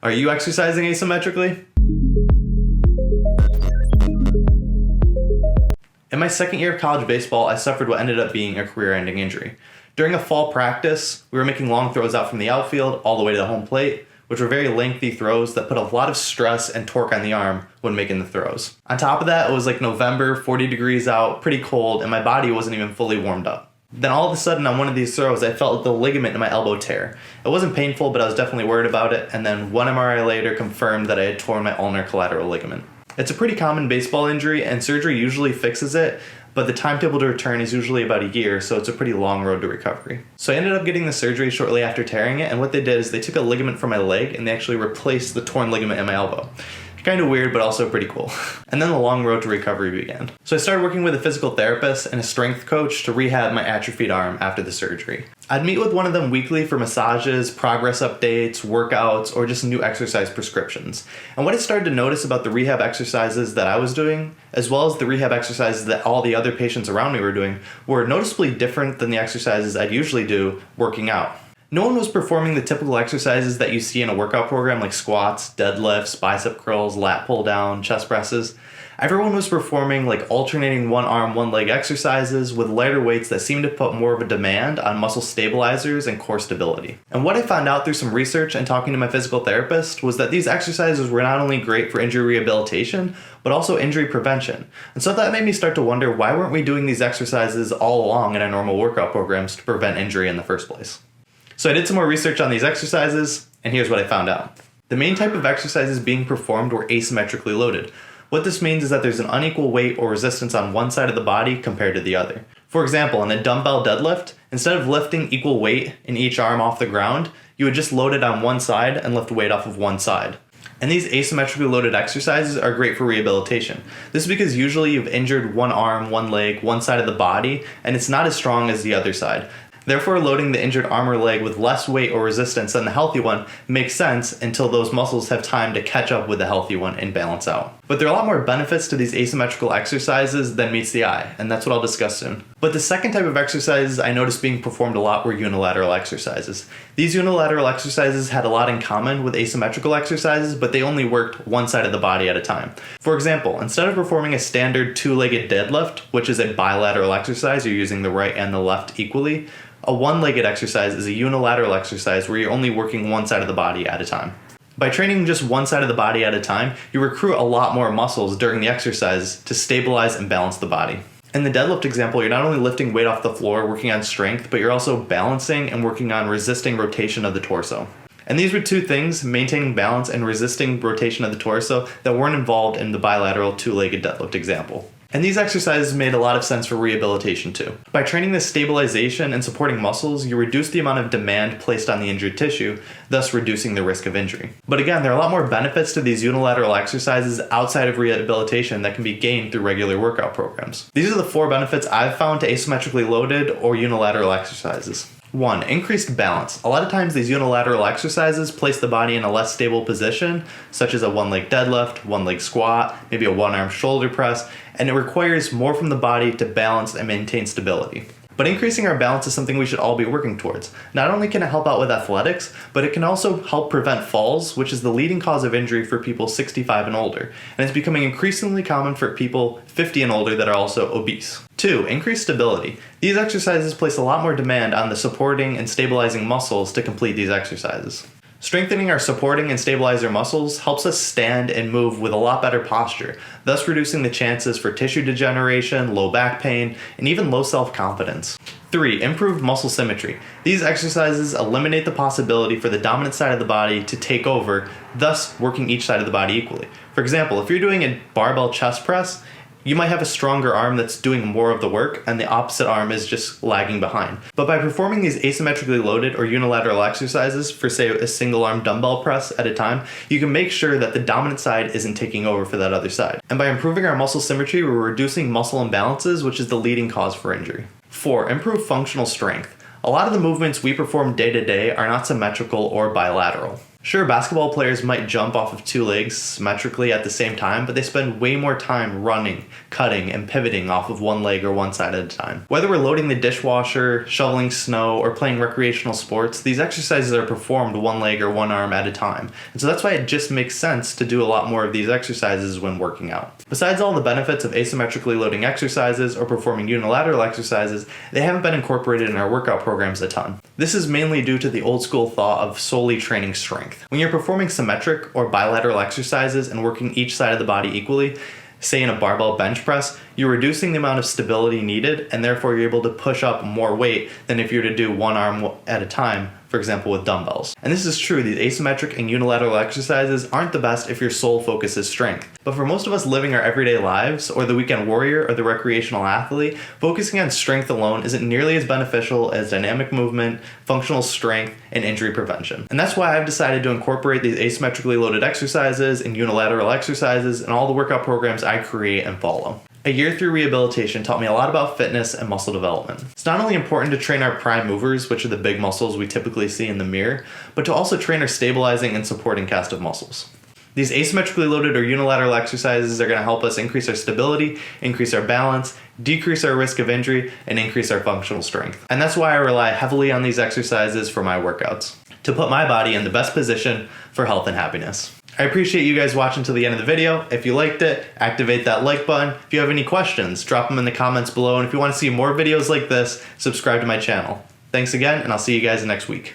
Are you exercising asymmetrically? In my second year of college baseball, I suffered what ended up being a career-ending injury. During a fall practice, we were making long throws out from the outfield all the way to the home plate, which were very lengthy throws that put a lot of stress and torque on the arm when making the throws. On top of that, it was like November, 40 degrees out, pretty cold, and my body wasn't even fully warmed up. Then all of a sudden on one of these throws, I felt the ligament in my elbow tear. It wasn't painful, but I was definitely worried about it, and then one MRI later confirmed that I had torn my ulnar collateral ligament. It's a pretty common baseball injury, and surgery usually fixes it, but the timetable to return is usually about a year, so it's a pretty long road to recovery. So I ended up getting the surgery shortly after tearing it, and what they did is they took a ligament from my leg and they actually replaced the torn ligament in my elbow. Kind of weird, but also pretty cool. And then the long road to recovery began. So I started working with a physical therapist and a strength coach to rehab my atrophied arm after the surgery. I'd meet with one of them weekly for massages, progress updates, workouts, or just new exercise prescriptions. And what I started to notice about the rehab exercises that I was doing, as well as the rehab exercises that all the other patients around me were doing, were noticeably different than the exercises I'd usually do working out. No one was performing the typical exercises that you see in a workout program like squats, deadlifts, bicep curls, lat pull down, chest presses. Everyone was performing like alternating one arm, one leg exercises with lighter weights that seemed to put more of a demand on muscle stabilizers and core stability. And what I found out through some research and talking to my physical therapist was that these exercises were not only great for injury rehabilitation, but also injury prevention. And so that made me start to wonder, why weren't we doing these exercises all along in our normal workout programs to prevent injury in the first place? So I did some more research on these exercises, and here's what I found out. The main type of exercises being performed were asymmetrically loaded. What this means is that there's an unequal weight or resistance on one side of the body compared to the other. For example, in a dumbbell deadlift, instead of lifting equal weight in each arm off the ground, you would just load it on one side and lift weight off of one side. And these asymmetrically loaded exercises are great for rehabilitation. This is because usually you've injured one arm, one leg, one side of the body, and it's not as strong as the other side. Therefore, loading the injured arm or leg with less weight or resistance than the healthy one makes sense until those muscles have time to catch up with the healthy one and balance out. But there are a lot more benefits to these asymmetrical exercises than meets the eye, and that's what I'll discuss soon. But the second type of exercises I noticed being performed a lot were unilateral exercises. These unilateral exercises had a lot in common with asymmetrical exercises, but they only worked one side of the body at a time. For example, instead of performing a standard two-legged deadlift, which is a bilateral exercise, you're using the right and the left equally, a one-legged exercise is a unilateral exercise where you're only working one side of the body at a time. By training just one side of the body at a time, you recruit a lot more muscles during the exercise to stabilize and balance the body. In the deadlift example, you're not only lifting weight off the floor, working on strength, but you're also balancing and working on resisting rotation of the torso. And these were two things, maintaining balance and resisting rotation of the torso, that weren't involved in the bilateral two-legged deadlift example. And these exercises made a lot of sense for rehabilitation too. By training the stabilization and supporting muscles, you reduce the amount of demand placed on the injured tissue, thus reducing the risk of injury. But again, there are a lot more benefits to these unilateral exercises outside of rehabilitation that can be gained through regular workout programs. These are the 4 benefits I've found to asymmetrically loaded or unilateral exercises. 1. Increased balance. A lot of times these unilateral exercises place the body in a less stable position, such as a one-leg deadlift, one-leg squat, maybe a one-arm shoulder press, and it requires more from the body to balance and maintain stability. But increasing our balance is something we should all be working towards. Not only can it help out with athletics, but it can also help prevent falls, which is the leading cause of injury for people 65 and older. And it's becoming increasingly common for people 50 and older that are also obese. 2. Increased stability. These exercises place a lot more demand on the supporting and stabilizing muscles to complete these exercises. Strengthening our supporting and stabilizer muscles helps us stand and move with a lot better posture, thus reducing the chances for tissue degeneration, low back pain, and even low self-confidence. 3. Improved muscle symmetry. These exercises eliminate the possibility for the dominant side of the body to take over, thus working each side of the body equally. For example, if you're doing a barbell chest press, you might have a stronger arm that's doing more of the work and the opposite arm is just lagging behind. But by performing these asymmetrically loaded or unilateral exercises for, say, a single arm dumbbell press at a time, you can make sure that the dominant side isn't taking over for that other side. And by improving our muscle symmetry, we're reducing muscle imbalances, which is the leading cause for injury. 4. Improve functional strength. A lot of the movements we perform day to day are not symmetrical or bilateral. Sure, basketball players might jump off of two legs symmetrically at the same time, but they spend way more time running, cutting, and pivoting off of one leg or one side at a time. Whether we're loading the dishwasher, shoveling snow, or playing recreational sports, these exercises are performed one leg or one arm at a time. And so that's why it just makes sense to do a lot more of these exercises when working out. Besides all the benefits of asymmetrically loading exercises or performing unilateral exercises, they haven't been incorporated in our workout programs a ton. This is mainly due to the old school thought of solely training strength. When you're performing symmetric or bilateral exercises and working each side of the body equally, say in a barbell bench press, you're reducing the amount of stability needed, and therefore you're able to push up more weight than if you were to do one arm at a time, for example with dumbbells. And this is true, these asymmetric and unilateral exercises aren't the best if your sole focus is strength. But for most of us living our everyday lives, or the weekend warrior or the recreational athlete, focusing on strength alone isn't nearly as beneficial as dynamic movement, functional strength, and injury prevention. And that's why I've decided to incorporate these asymmetrically loaded exercises and unilateral exercises in all the workout programs I create and follow. A year through rehabilitation taught me a lot about fitness and muscle development. It's not only important to train our prime movers, which are the big muscles we typically see in the mirror, but to also train our stabilizing and supporting cast of muscles. These asymmetrically loaded or unilateral exercises are going to help us increase our stability, increase our balance, decrease our risk of injury, and increase our functional strength. And that's why I rely heavily on these exercises for my workouts, to put my body in the best position for health and happiness. I appreciate you guys watching till the end of the video. If you liked it, activate that like button. If you have any questions, drop them in the comments below. And if you want to see more videos like this, subscribe to my channel. Thanks again, and I'll see you guys next week.